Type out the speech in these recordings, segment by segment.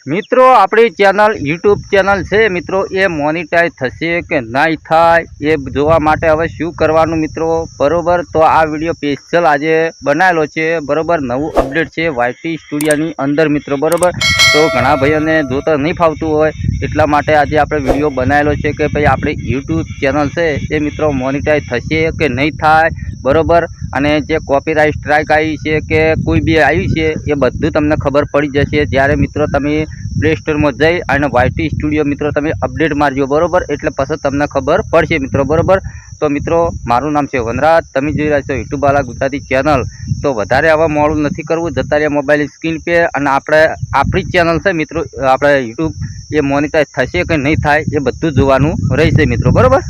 મિત્રો આપણી channel YouTube channel છે મિત્રો એ મોનિટાઈઝ થશે કે નહીં થાય એ જોવા માટે હવે શું કરવાનું મિત્રો બરોબર। તો આ વિડીયો સ્પેશિયલ આજે બનાવેલો છે બરોબર। નવું અપડેટ છે વાયટી સ્ટુડિયોની અંદર મિત્રો બરોબર। તો ઘણા ભાઈઓને જોતા નહીં ફાવતું હોય એટલા માટે આજે આપણે વિડીયો બનાવેલો છે કે ભાઈ આપણી યુટ્યુબ ચેનલ છે એ મિત્રો મોનિટાઈઝ થશે કે નહીં થાય બરોબર। અને જે કોપીરાઇટ સ્ટ્રાઇક આવી છે કે કોઈ બી આવી છે એ બધું તમને ખબર પડી જશે જ્યારે મિત્રો તમે પ્લે સ્ટોરમાં જઈ અને વાયટી સ્ટુડિયો મિત્રો તમે અપડેટ મારજો બરોબર। એટલે પછી તમને ખબર પડશે મિત્રો બરોબર। તો મિત્રો મારું નામ છે વનરાજ, તમે જોઈ રહ્યા છો યુટ્યુબ વાલા ગુજરાતી ચેનલ। તો વધારે આવા મોડું નથી કરવું, જતા રહ્યા મોબાઈલ સ્ક્રીન પે અને આપણી ચેનલ છે મિત્રો આપણે યુટ્યુબ એ મોનિટાઈઝ થશે કે નહીં થાય એ બધું જોવાનું રહેશે મિત્રો બરોબર।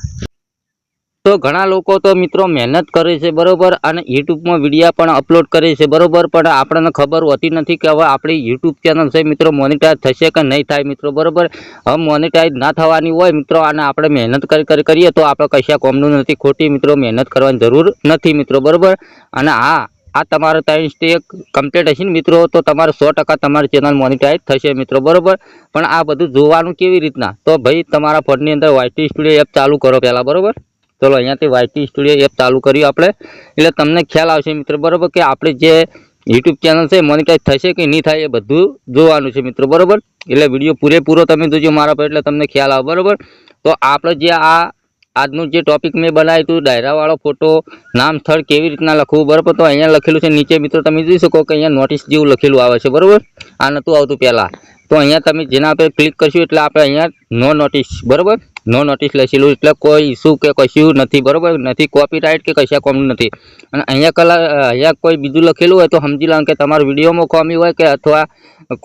તો ઘણા લોકો તો મિત્રો મહેનત કરે છે બરોબર અને યુટ્યુબમાં વિડીયો પણ અપલોડ કરે છે બરોબર, પણ આપણને ખબર હોતી નથી કે હવે આપણી યુટ્યુબ ચેનલ છે મિત્રો મોનિટાઈઝ થશે કે નહીં થાય મિત્રો બરોબર। હવે મોનિટાઈઝ ના થવાની હોય મિત્રો અને આપણે મહેનત કરીએ તો આપણે કશા કોમનું નથી, ખોટી મિત્રો મહેનત કરવાની જરૂર નથી મિત્રો બરોબર। અને આ તમારે 3 સ્ટેપ કમ્પ્લીટ હશે ને મિત્રો તો તમારે 100% તમારી ચેનલ મોનિટાઈઝ થશે મિત્રો બરોબર। પણ આ બધું જોવાનું કેવી રીતના, તો ભાઈ તમારા ફોનની અંદર વાયટી સ્ટુડિયો એપ ચાલુ કરો પહેલાં બરોબર। ચલો અહીંયાથી વાયટી સ્ટુડિયો એપ ચાલુ કર્યું આપણે એટલે તમને ખ્યાલ આવશે મિત્રો બરોબર કે આપણે જે યુટ્યુબ ચેનલ છે મોનિટાઈઝ થશે કે નહીં થાય એ બધું જોવાનું છે મિત્રો બરોબર। એટલે વિડીયો પૂરેપૂરો તમે જોજો મારા પર એટલે તમને ખ્યાલ આવે બરોબર। તો આપણે જે આજનું જે ટોપિક મેં બનાવ્યું હતું ડાયરાવાળો ફોટો નામ સ્થળ કેવી રીતના લખવું બરોબર, તો અહીંયા લખેલું છે નીચે મિત્રો તમે જોઈ શકો કે અહીંયા નોટિસ જેવું લખેલું આવે છે બરોબર। આ નહોતું આવતું પહેલાં, તો અહીંયા તમે જેના પર ક્લિક કરશું એટલે આપણે અહીંયા નો નોટિસ બરોબર, નો નોટિસ લખેલું એટલે કોઈ ઇસ્યુ કે કશું નથી બરોબર, નથી કોપીરાઇટ કે કશા કોમનું નથી। અને અહીંયા કોઈ બીજું લખેલું હોય તો સમજી લો કે તમારા વિડીયોમાં કોમી હોય કે અથવા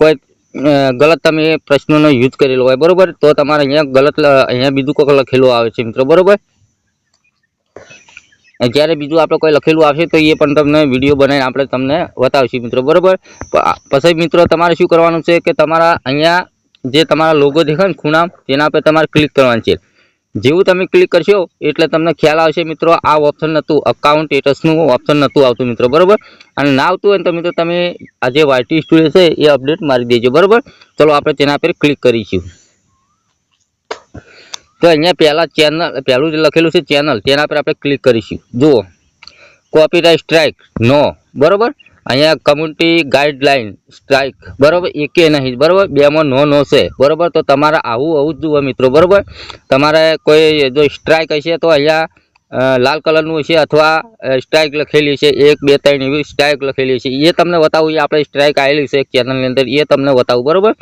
કોઈ ગલત તમે પ્રશ્નોનો યુઝ કરેલો હોય બરોબર, તો તમારે અહીંયા બીજું કોઈ લખેલું આવે છે મિત્રો બરોબર। જ્યારે બીજું આપણે કોઈ લખેલું આવશે તો એ પણ તમને વિડીયો બનાવીને આપણે તમને બતાવશું મિત્રો બરોબર। પછી મિત્રો તમારે શું કરવાનું છે કે તમારા અહીંયા જે તમારા લોગો દેખાય ને ખૂણા તેના પર તમારે ક્લિક કરવાનું છે। જેવું તમે ક્લિક કરશો એટલે તમને ખ્યાલ આવશે મિત્રો આ ઓપ્શન નહોતું, અકાઉન્ટ સ્ટેટસનું ઓપ્શન નહોતું આવતું મિત્રો બરોબર। અને ના આવતું હોય તો મિત્રો તમે આ જે વાયટી સ્ટુડિયો છે એ અપડેટ મારી દેજો બરોબર। ચલો આપણે તેના પર ક્લિક કરીશું। તો અહીંયા પહેલું જે લખેલું છે ચેનલ તેના પર આપણે ક્લિક કરીશું। જુઓ કોપીરાઇટ સ્ટ્રાઇક નો બરોબર, અહીંયા કમ્યુનિટી ગાઈડલાઇન સ્ટ્રાઇક બરોબર, એકે નહીં બરોબર, બેમાં નો છે બરોબર। તો તમારે આવું જ જુઓ મિત્રો બરોબર। તમારે કોઈ જો સ્ટ્રાઇક હશે તો અહીંયા લાલ કલરનું હશે અથવા સ્ટ્રાઇક લખેલી છે 1 2 3 એવી સ્ટ્રાઇક લખેલી છે એ તમને બતાવું, એ આપણે સ્ટ્રાઇક આવેલી છે ચેનલની અંદર એ તમને બતાવું બરોબર।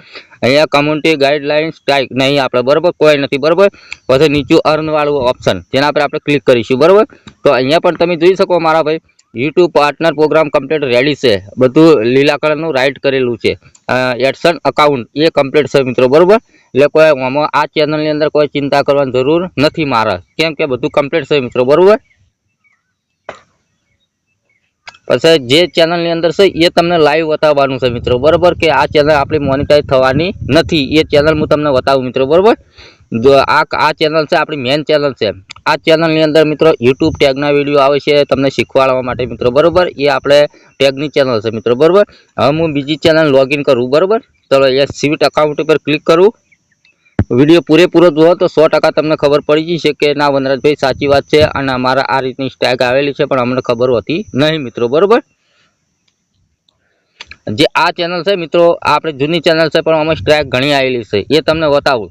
અહીંયા કમ્યુનિટી ગાઈડલાઇન સ્ટ્રાઇક નહીં આપણે બરોબર, કોઈ નથી બરોબર। પછી નીચું અર્નવાળું ઓપ્શન જેના પર આપણે ક્લિક કરીશું બરોબર। તો અહીંયા પણ તમે જોઈ શકો મારા ભાઈ YouTube partner program complete ready છે, બધું લીલા કલરનું રાઇટ કરેલું છે, એડસન અકાઉન્ટ એ કમ્પ્લીટ છે મિત્રો બરોબર। એટલે કોઈ આમાં આ ચેનલની અંદર કોઈ ચિંતા કરવાની જરૂર નથી મારે, કેમ કે બધું કમ્પ્લીટ છે મિત્રો બરોબર। પછી જે ચેનલની અંદર છે એ તમને લાઈવ બતાવવાનું છે મિત્રો બરોબર કે આ ચેનલ આપણી મોનિટાઈઝ થવાની નથી, એ ચેનલ હું તમને બતાવું મિત્રો બરોબર। જો આ ચેનલ છે આપણી મેન ચેનલ છે, આ ચેનલની અંદર મિત્રો યુટ્યુબ ટેગના વિડીયો આવે છે તમને શીખવાડવા માટે મિત્રો બરોબર, એ આપણે ટેગની ચેનલ છે મિત્રો બરોબર। હવે હું બીજી ચેનલ લોગિન કરું બરોબર। ચલો અહીંયા સ્વીટ અકાઉન્ટ પર ક્લિક કરું, વિડીયો પૂરેપૂરો જુઓ તો 100% તમને ખબર પડી જશે કે ના વનરાજભાઈ સાચી વાત છે અને અમારા આ રીતની સ્ટેગ આવેલી છે પણ અમને ખબર હોતી નહીં મિત્રો બરોબર। જે આ ચેનલ છે મિત્રો આપણે જૂની ચેનલ છે પણ આમાં સ્ટ્રાઇક ઘણી આવેલી છે એ તમને બતાવું।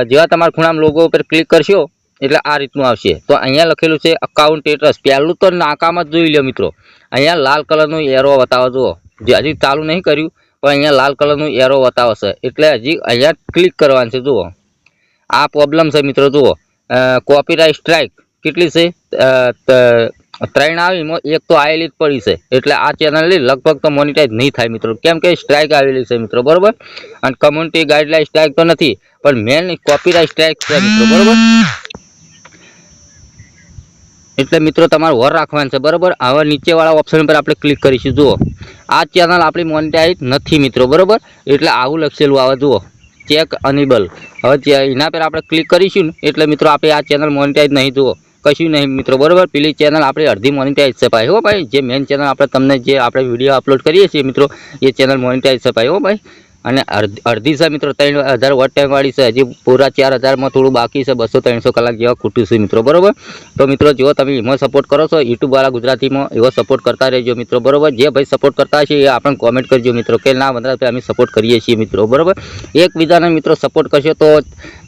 જેવા તમારા ખૂણામાં લોગો ઉપર ક્લિક કરશો એટલે આ રીતનું આવશે। તો અહીંયા લખેલું છે અકાઉન્ટ સ્ટેટસ, પહેલું તો નાકામાં જ જોઈ લો મિત્રો, અહીંયા લાલ કલરનું એરો બતાવો જુઓ, જે હજી ચાલુ નહીં કર્યું પણ અહીંયા લાલ કલરનું એરો બતાવશે એટલે હજી અહીંયા ક્લિક કરવાનું છે। જુઓ આ પ્રોબ્લેમ છે મિત્રો, જુઓ કોપીરાઇટ સ્ટ્રાઇક કેટલી છે 3 આવી, એમાં 1 તો આવેલી જ પડી છે એટલે આ ચેનલની લગભગ તો મોનિટાઈઝ નહીં થાય મિત્રો, કેમ કે સ્ટ્રાઇક આવેલી છે મિત્રો બરોબર। અને કમ્યુનિટી ગાઈડલાઇન સ્ટ્રાઇક તો નથી પણ મેન કોપીરાઇટ સ્ટ્રાઇક છે મિત્રો બરોબર। એટલે મિત્રો તમારે વર રાખવાનું છે બરોબર। હવે નીચેવાળા ઓપ્શન પર આપણે ક્લિક કરીશું। જુઓ આ ચેનલ આપણી મોનિટાઈઝ નથી મિત્રો બરોબર, એટલે આવું લખેલું આવે જુઓ ચેક અનેબલ। હવે એના પર આપણે ક્લિક કરીશું ને એટલે મિત્રો આપણે આ ચેનલ મોનિટાઈઝ નહીં, જુઓ કશું નહીં મિત્રો બરોબર। પેલી ચેનલ આપણે અડધી મોનિટાઈઝ છે ભાઈ હો ભાઈ, જે મેન ચેનલ આપણે તમને જે આપણે વિડીયો અપલોડ કરીએ છીએ મિત્રો એ ચેનલ મોનિટાઈઝ છે ભાઈ હો ભાઈ। અને અડધી છે મિત્રો 3000 વોટ ટાઈમવાળી છે, હજી પૂરા 4000માં થોડું બાકી છે, 200-300 કલાક જેવા ખૂટ્યું છે મિત્રો, બરોબર. તો મિત્રો જો તમે એમાં સપોર્ટ કરો છો યુટ્યુબવાળા ગુજરાતીમાં, એવો સપોર્ટ કરતા રહેજો મિત્રો, બરોબર. જે ભાઈ સપોર્ટ કરતા હશે એ આપણને કોમેન્ટ કરજો મિત્રો કે ના વનરાજભાઈ અમે સપોર્ટ કરીએ છીએ મિત્રો, બરોબર. એકબીજાને મિત્રો સપોર્ટ કરશો તો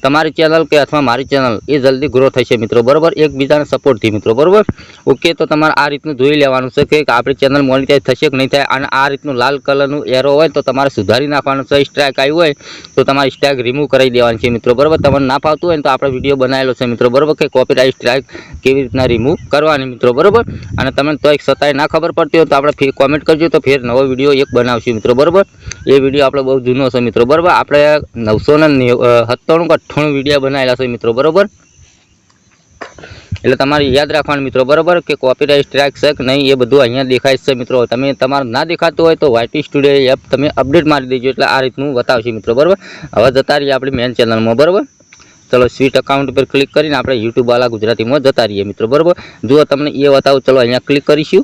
તમારી ચેનલ કે અથવા મારી ચેનલ એ જલ્દી ગ્રો થશે મિત્રો, બરોબર. એકબીજાને સપોર્ટથી મિત્રો, બરોબર. ઓકે, તો તમારે આ રીતનું જોઈ લેવાનું છે કે આપણી ચેનલ મોનિટાઈઝ થશે કે નહીં થાય, અને આ રીતનું લાલ કલરનું એરો હોય તો તમારે સુધારી નાખવાનું છે. સ્ટ્રાઇક આવી હોય તો તમારે સ્ટ્રાઇક રિમૂવ કરી દેવાની છે મિત્રો, બરોબર. તમને ના ફાવતું હોય તો આપણે વિડીયો બનાવેલો છે મિત્રો, બરોબર, કે કોપીરાઇટ સ્ટ્રાઇક કેવી રીતના રિમૂવ કરવાની મિત્રો, બરોબર. અને તમને તો એક છતાંય ના ખબર પડતી હોય તો આપણે કોમેન્ટ કરજો, તો ફેર નવો વિડીયો એક બનાવશું મિત્રો, બરોબર. એ વિડીયો આપણે બહુ જૂનો છે મિત્રો, બરોબર. આપણે 997-98 વિડીયો બનાવેલા છે મિત્રો, બરોબર. એટલે તમારે યાદ રાખવાનું મિત્રો, બરોબર, કે કોપીરાઇટ સ્ટ્રાઇક છે કે નહીં એ બધું અહીંયા દેખાય છે મિત્રો. તમે તમારે ના દેખાતું હોય તો YT સ્ટુડિયો એપ તમે અપડેટ મારી દેજો, એટલે આ રીતનું બતાવશે મિત્રો, બરોબર. હવે જતા રહીએ આપણી મેન ચેનલમાં, બરોબર. ચલો સ્વીટ અકાઉન્ટ પર ક્લિક કરીને આપણે યુટ્યુબવાળા ગુજરાતીમાં જતા રહીએ મિત્રો, બરોબર. જો તમને એ બતાવું, ચલો અહીંયા ક્લિક કરીશું,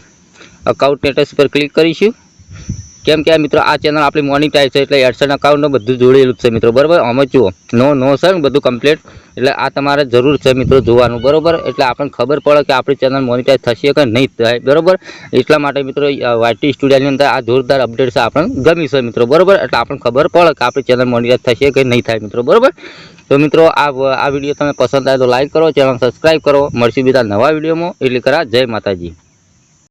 અકાઉન્ટ સ્ટેટસ પર ક્લિક કરીશું. કેમ કે મિત્રો આ ચેનલ આપણી મોનિટાઈઝ છે એટલે એડસન અકાઉન્ટ બધું જોડેલું છે મિત્રો, બરોબર. આમાં જુઓ નો છે ને બધું કમ્પ્લીટ, એટલે આ તમારે જરૂર છે મિત્રો જોવાનું, બરોબર. એટલે આપણને ખબર પડે કે આપણી ચેનલ મોનિટાઈઝ થશે કે નહીં થાય, બરોબર. એટલા માટે મિત્રો YT સ્ટુડિયોની અંદર આ જોરદાર અપડેટ છે, આપણને ગમી છે મિત્રો, બરોબર. એટલે આપણને ખબર પડે કે આપણી ચેનલ મોનિટાઈઝ થશે કે નહીં થાય મિત્રો, બરોબર. તો મિત્રો આ વિડીયો તમે પસંદ આવે તો લાઈક કરો, ચેનલ સબસ્ક્રાઈબ કરો. મળશું બીજા નવા વિડીયોમાં. એટલે કરા જય માતાજી.